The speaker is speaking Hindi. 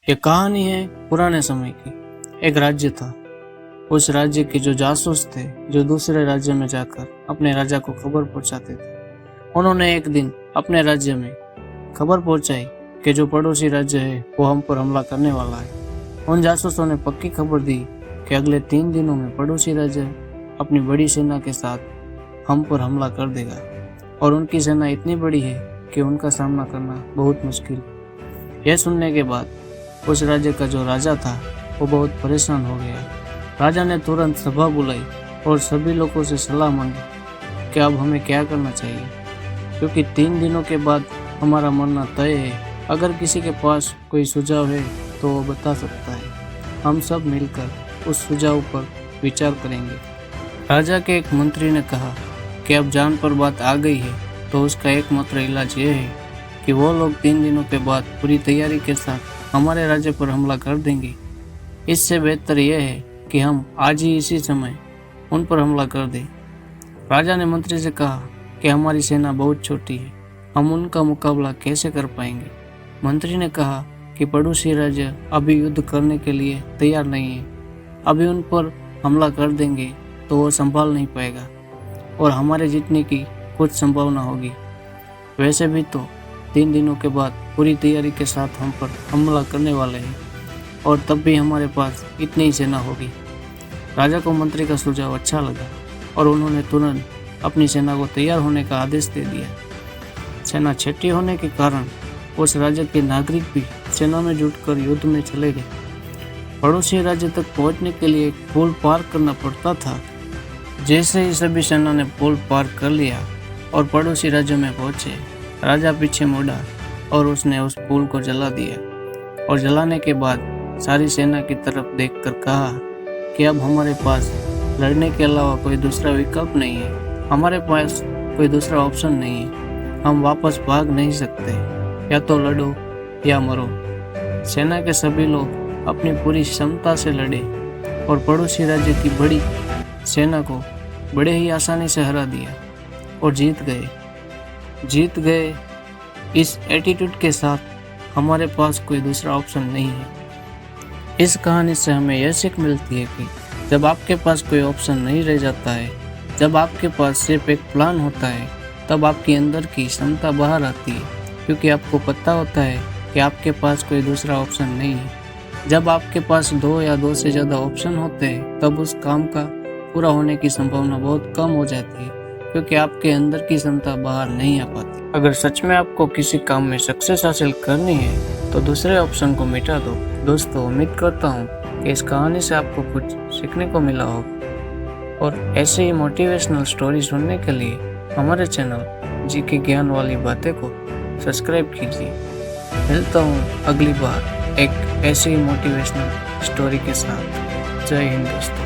ये कहानी है पुराने समय की। एक राज्य था। उस राज्य के जो जासूस थे, जो दूसरे राज्य में जाकर अपने राजा को खबर पहुंचाते थे, उन्होंने एक दिन अपने राज्य में खबर पहुंचाई कि जो पड़ोसी राज्य है वो हम पर हमला करने वाला है। उन जासूसों ने पक्की खबर दी कि अगले 3 दिनों में पड़ोसी राज्य अपनी बड़ी सेना के साथ हम पर हमला कर देगा और उनकी सेना इतनी बड़ी है कि उनका सामना करना बहुत मुश्किल। यह सुनने के बाद उस राज्य का जो राजा था वो बहुत परेशान हो गया। राजा ने तुरंत सभा बुलाई और सभी लोगों से सलाह मांगी कि अब हमें क्या करना चाहिए, क्योंकि 3 दिनों के बाद हमारा मरना तय है। अगर किसी के पास कोई सुझाव है तो वो बता सकता है। हम सब मिलकर उस सुझाव पर विचार करेंगे। राजा के एक मंत्री ने कहा कि अब जान पर बात आ गई है तो उसका एकमात्र इलाज ये है कि वो लोग 3 दिनों के बाद पूरी तैयारी के साथ हमारे राज्य पर हमला कर देंगे। इससे बेहतर यह है कि हम आज ही इसी समय उन पर हमला कर दें। राजा ने मंत्री से कहा कि हमारी सेना बहुत छोटी है, हम उनका मुकाबला कैसे कर पाएंगे। मंत्री ने कहा कि पड़ोसी राज्य अभी युद्ध करने के लिए तैयार नहीं है। अभी उन पर हमला कर देंगे तो वो संभाल नहीं पाएगा और हमारे जीतने की कुछ संभावना होगी। वैसे भी तो 3 दिनों के बाद पूरी तैयारी के साथ हम पर हमला करने वाले हैं और तब भी हमारे पास इतनी ही सेना होगी। राजा को मंत्री का सुझाव अच्छा लगा और उन्होंने तुरंत अपनी सेना को तैयार होने का आदेश दे दिया। सेना छोटी होने के कारण उस राज्य के नागरिक भी सेना में जुटकर युद्ध में चले गए। पड़ोसी राज्य तक पहुंचने के लिए एक पुल पार करना पड़ता था। जैसे ही सभी सेना ने पुल पार कर लिया और पड़ोसी राज्य में पहुंचे, राजा पीछे मुड़ा और उसने उस पुल को जला दिया और जलाने के बाद सारी सेना की तरफ देखकर कहा कि अब हमारे पास लड़ने के अलावा कोई दूसरा विकल्प नहीं है। हमारे पास कोई दूसरा ऑप्शन नहीं है। हम वापस भाग नहीं सकते, या तो लड़ो या मरो। सेना के सभी लोग अपनी पूरी क्षमता से लड़े और पड़ोसी राज्य की बड़ी सेना को बड़े ही आसानी से हरा दिया और जीत गए इस एटीट्यूड के साथ हमारे पास कोई दूसरा ऑप्शन नहीं है। इस कहानी से हमें यह सीख मिलती है कि जब आपके पास कोई ऑप्शन नहीं रह जाता है, जब आपके पास सिर्फ एक प्लान होता है, तब आपके अंदर की क्षमता बाहर आती है, क्योंकि आपको पता होता है कि आपके पास कोई दूसरा ऑप्शन नहीं है। जब आपके पास 2 या 2 से ज़्यादा ऑप्शन होते हैं तब उस काम का पूरा होने की संभावना बहुत कम हो जाती है, क्योंकि आपके अंदर की क्षमता बाहर नहीं आ पाती। अगर सच में आपको किसी काम में सक्सेस हासिल करनी है तो दूसरे ऑप्शन को मिटा दो। दोस्तों, उम्मीद करता हूँ कि इस कहानी से आपको कुछ सीखने को मिला होगा और ऐसे ही मोटिवेशनल स्टोरी सुनने के लिए हमारे चैनल जीके ज्ञान वाली बातें को सब्सक्राइब कीजिए। मिलता हूँ अगली बार एक ऐसे ही मोटिवेशनल स्टोरी के साथ। जय हिंद दोस्तों।